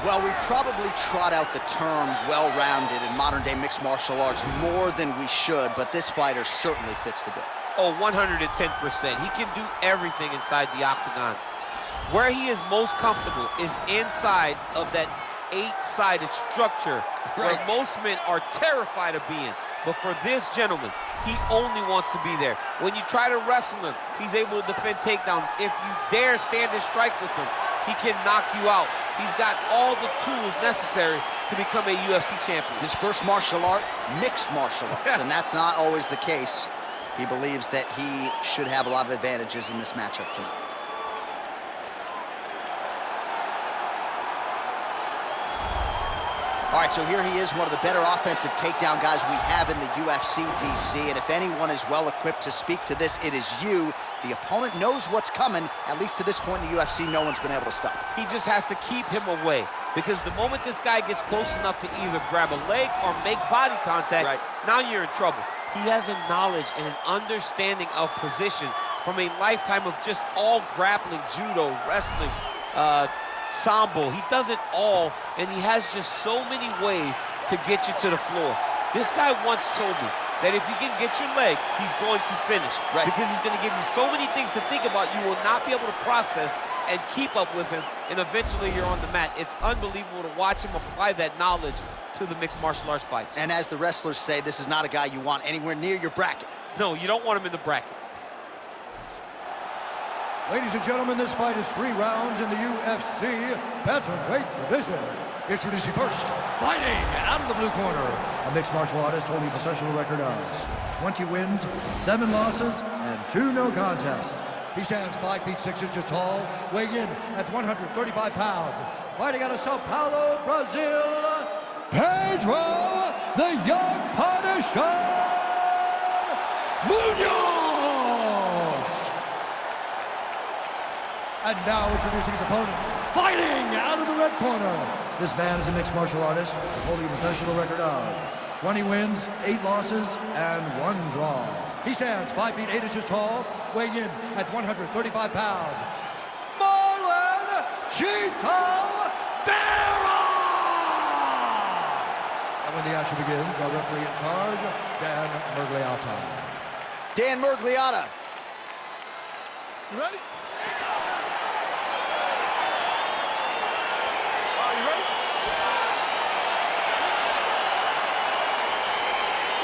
Well, we probably trot out the term well-rounded in modern-day mixed martial arts more than we should, but this fighter certainly fits the bill. Oh, 110%. He can do everything inside the octagon. Where he is most comfortable is inside of that 8-sided structure, where most men are terrified of being. But for this gentleman, he only wants to be there. When you try to wrestle him, he's able to defend takedown. If you dare stand and strike with him, he can knock you out. He's got all the tools necessary to become a UFC champion. His first martial art, mixed martial arts, and that's not always the case. He believes that he should have a lot of advantages in this matchup tonight. All right, so here he is, one of the better offensive takedown guys we have in the UFC, DC. And if anyone is well-equipped to speak to this, it is you. The opponent knows what's coming. At least to this point in the UFC, no one's been able to stop him. He just has to keep him away, because the moment this guy gets close enough to either grab a leg or make body contact, now you're in trouble. He has a knowledge and an understanding of position from a lifetime of just all grappling, judo, wrestling, sambo. He does it all, and he has just so many ways to get you to the floor. This guy once told me that if you can get your leg, he's going to finish. Because he's going to give you so many things to think about, you will not be able to process and keep up with him, and eventually you're on the mat. It's unbelievable to watch him apply that knowledge to the mixed martial arts fights. And as the wrestlers say, this is not a guy you want anywhere near your bracket. No, you don't want him in the bracket. Ladies and gentlemen, this fight is 3 rounds in the UFC bantamweight division. Introducing first, fighting out of the blue corner, a mixed martial artist holding a professional record of 20 wins, 7 losses, and 2 no contests. He stands 5 feet 6 inches tall, weighing in at 135 pounds. Fighting out of Sao Paulo, Brazil, Pedro, the Young Punisher Munhoz! And now introducing his opponent, fighting out of the red corner. This man is a mixed martial artist holding a professional record of 20 wins, 8 losses, and 1 draw. He stands 5 feet 8 inches tall, weighing in at 135 pounds. Marlon Vera! And when the action begins, our referee in charge, Dan Miragliotta. Dan Miragliotta. You ready?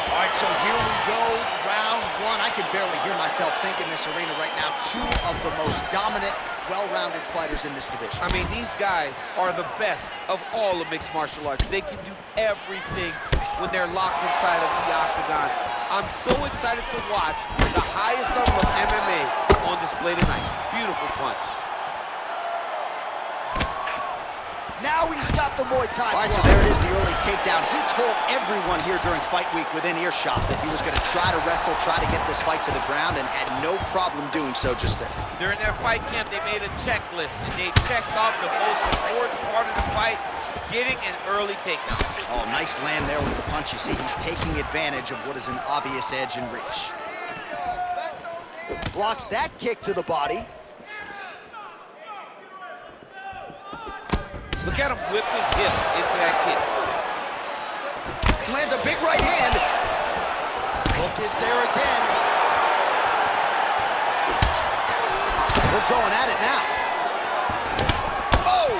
All right, so here we go, round 1. I can barely hear myself think in this arena right now. 2 of the most dominant, well-rounded fighters in this division. I mean, these guys are the best of all of mixed martial arts. They can do everything when they're locked inside of the octagon. I'm so excited to watch the highest level of MMA on display tonight. Beautiful punch. Now he's got the Muay Thai. All right, so there it is, the early takedown. He told everyone here during fight week within earshot that he was going to try to wrestle, try to get this fight to the ground, and had no problem doing so just there. During their fight camp, they made a checklist, and they checked off the most important part of the fight, getting an early takedown. Oh, nice land there with the punch. You see, he's taking advantage of what is an obvious edge and reach. Blocks that kick to the body. Look at him whip his hips into that kick. Lands a big right hand. Hook is there again. We're going at it now. Oh!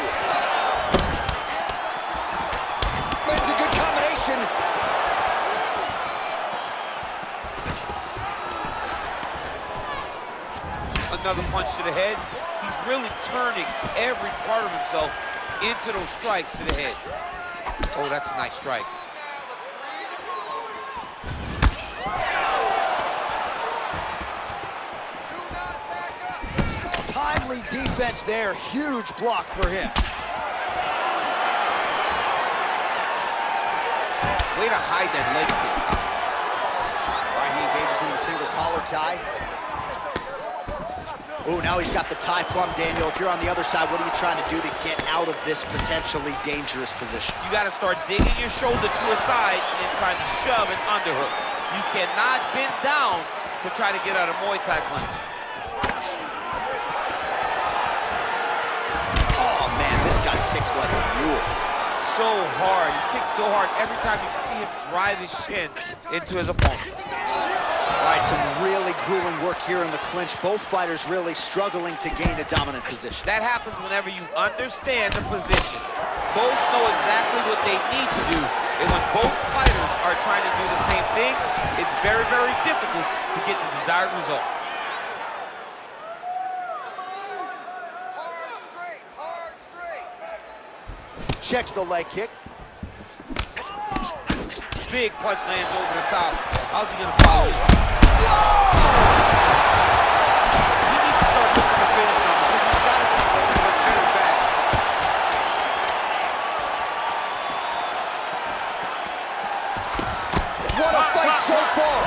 Lands a good combination. Another punch to the head. He's really turning every part of himself into those strikes to the head. Oh, that's a nice strike. Timely defense there. Huge block for him. Way to hide that leg kick. All right, he engages in the single collar tie. Oh, now he's got the tie plumb, Daniel. If you're on the other side, what are you trying to do to get out of this potentially dangerous position? You got to start digging your shoulder to a side and then trying to shove an underhook. You cannot bend down to try to get out of Muay Thai clinch. Oh, man, this guy kicks like a mule. So hard. He kicks so hard every time you can see him drive his shin into his opponent. All right, some really grueling work here in the clinch. Both fighters really struggling to gain a dominant position. That happens whenever you understand the position. Both know exactly what they need to do, and when both fighters are trying to do the same thing, it's very, very difficult to get the desired result. Hard straight. Checks the leg kick. Big punch lands over the top. How's he gonna follow this? He needs to start looking to finish now because he's got to be very bad. What a fight so far!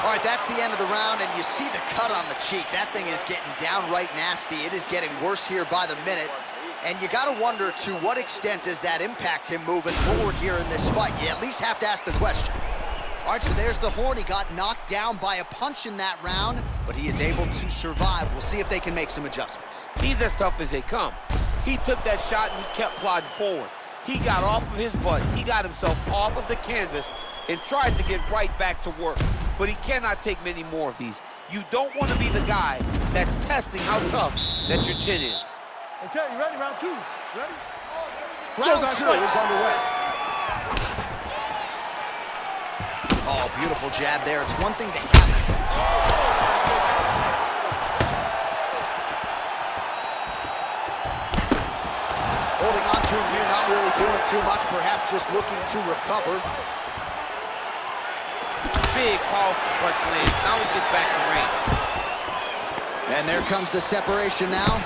All right, that's the end of the round, and you see the cut on the cheek. That thing is getting downright nasty. It is getting worse here by the minute. And you gotta wonder, to what extent does that impact him moving forward here in this fight? You at least have to ask the question. All right, so there's the horn. He got knocked down by a punch in that round, but he is able to survive. We'll see if they can make some adjustments. He's as tough as they come. He took that shot and he kept plodding forward. He got off of his butt. He got himself off of the canvas and tried to get right back to work. But he cannot take many more of these. You don't want to be the guy that's testing how tough that your chin is. Okay, you ready? Round two. Ready? Round two is underway. Oh, beautiful jab there. It's one thing to have it. Holding on to him here, not really doing too much, perhaps just looking to recover. Big, powerful punch lands. Now he's just back to range. And there comes the separation now.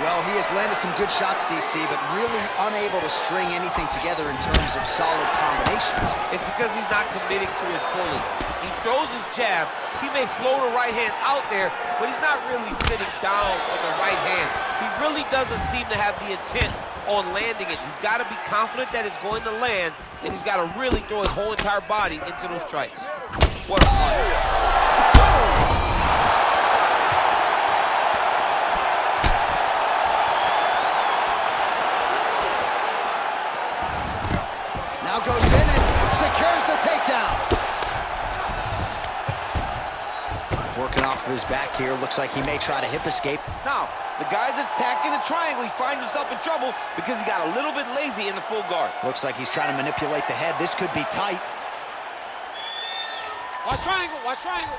Well, he has landed some good shots, DC, but really unable to string anything together in terms of solid combinations. It's because he's not committing to it fully. He throws his jab. He may float a right hand out there, but he's not really sitting down for the right hand. He really doesn't seem to have the intent on landing it. He's got to be confident that it's going to land, and he's got to really throw his whole entire body into those strikes. What a punch. Goes in and secures the takedown. Working off of his back here. Looks like he may try to hip escape. Now, the guy's attacking the triangle. He finds himself in trouble because he got a little bit lazy in the full guard. Looks like he's trying to manipulate the head. This could be tight. Watch triangle, watch triangle.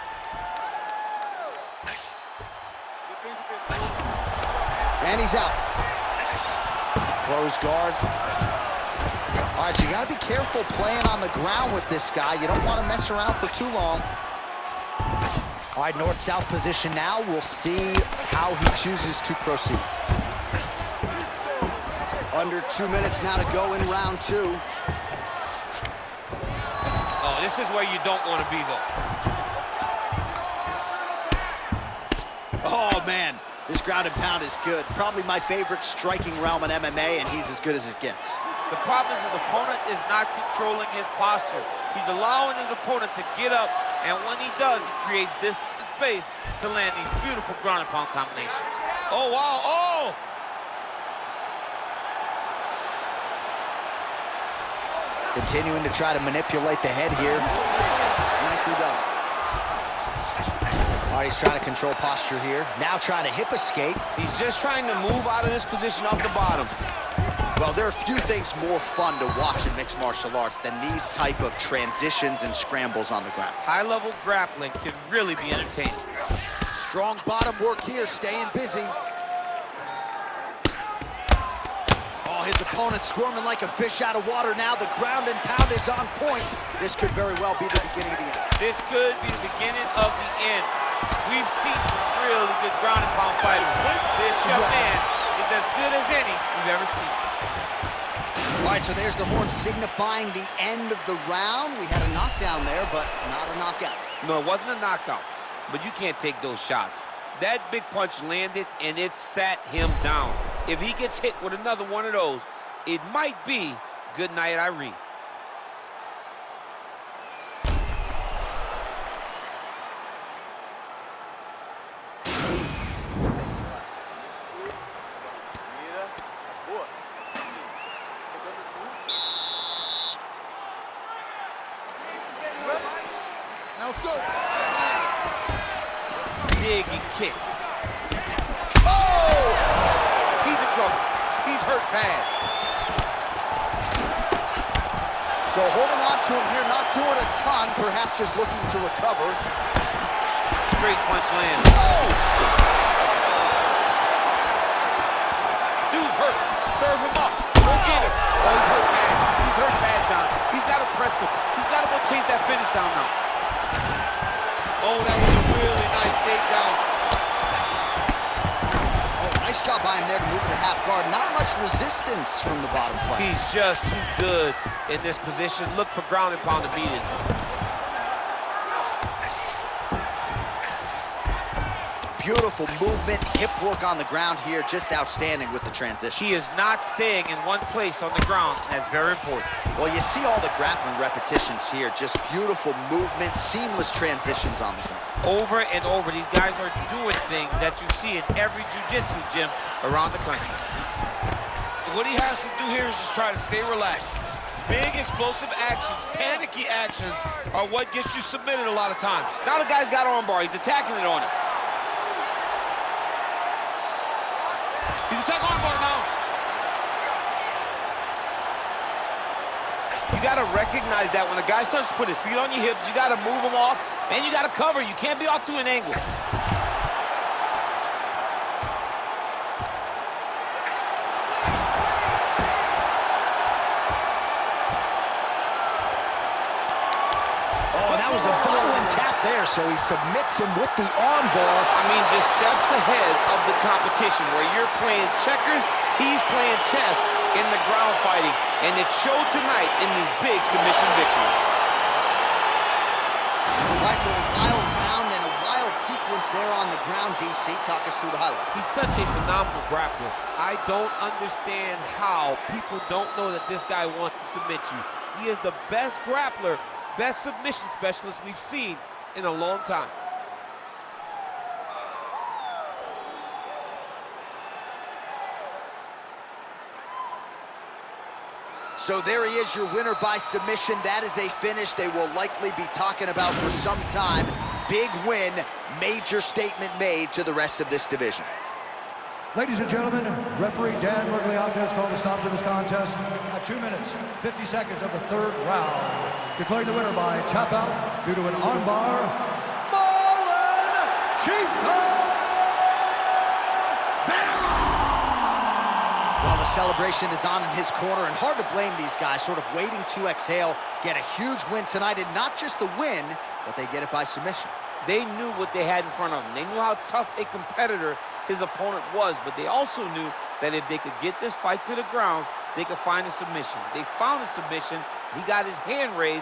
And he's out. Close guard. All right, so you got to be careful playing on the ground with this guy. You don't want to mess around for too long. All right, north-south position now. We'll see how he chooses to proceed. Under 2 minutes now to go in round two. Oh, this is where you don't want to be, though. Oh, man. This ground and pound is good. Probably my favorite striking realm in MMA, and he's as good as it gets. The problem is his opponent is not controlling his posture. He's allowing his opponent to get up, and when he does, he creates this space to land these beautiful ground and pound combinations. Oh, wow, oh! Continuing to try to manipulate the head here. Nicely done. All right, he's trying to control posture here. Now trying to hip escape. He's just trying to move out of this position off the bottom. Well, there are few things more fun to watch in mixed martial arts than these type of transitions and scrambles on the ground. High-level grappling can really be entertaining. Strong bottom work here, staying busy. Oh, his opponent squirming like a fish out of water now. The ground and pound is on point. This could very well be the beginning of the end. This could be the beginning of the end. We've seen some really good ground and pound fighters. This young man is as good as any we've ever seen. All right, so there's the horn signifying the end of the round. We had a knockdown there, but not a knockout. No, it wasn't a knockout, but you can't take those shots. That big punch landed, and it sat him down. If he gets hit with another one of those, it might be good night, Irene. Dig and kick. Oh! He's in trouble. He's hurt bad. So holding on to him here, not doing a ton, perhaps just looking to recover. Straight punch land. Oh! Dude's hurt. Serve him up. Go get him. Oh, he's hurt bad. He's hurt bad, John. He's got to press him. He's got to go chase that finish down now. Oh, that was a really nice takedown. Oh, nice job by him there to move to half guard. Not much resistance from the bottom fight. He's just too good in this position. Look for ground and pound immediately. Beautiful movement, hip work on the ground here, just outstanding with the transition. He is not staying in one place on the ground, and that's very important. Well, you see all the grappling repetitions here, just beautiful movement, seamless transitions on the ground. Over and over, these guys are doing things that you see in every jiu-jitsu gym around the country. What he has to do here is just try to stay relaxed. Big explosive actions, panicky actions are what gets you submitted a lot of times. Now the guy's got armbar, he's attacking it on him. He's attacking armbar now. You gotta recognize that when a guy starts to put his feet on your hips, you gotta move him off, and you gotta cover. You can't be off to an angle. That was a violent tap there, so he submits him with the armbar. I mean, just steps ahead of the competition. Where you're playing checkers, he's playing chess in the ground fighting. And it showed tonight in this big submission victory. Right, so a wild round and a wild sequence there on the ground. DC, talk us through the highlight. He's such a phenomenal grappler. I don't understand how people don't know that this guy wants to submit you. He is the best grappler, best submission specialist we've seen in a long time. So there he is, your winner by submission. That is a finish they will likely be talking about for some time. Big win, major statement made to the rest of this division. Ladies and gentlemen, referee Dan Murgliata has called a stop to this contest at 2 minutes, 50 seconds of the third round. Declaring the winner by tap out due to an armbar, Marlon Vera! Well, the celebration is on in his corner, and hard to blame these guys, sort of waiting to exhale, get a huge win tonight, and not just the win, but they get it by submission. They knew what they had in front of them. They knew how tough a competitor his opponent was, but they also knew that if they could get this fight to the ground, they could find a submission. They found a submission. He got his hand raised.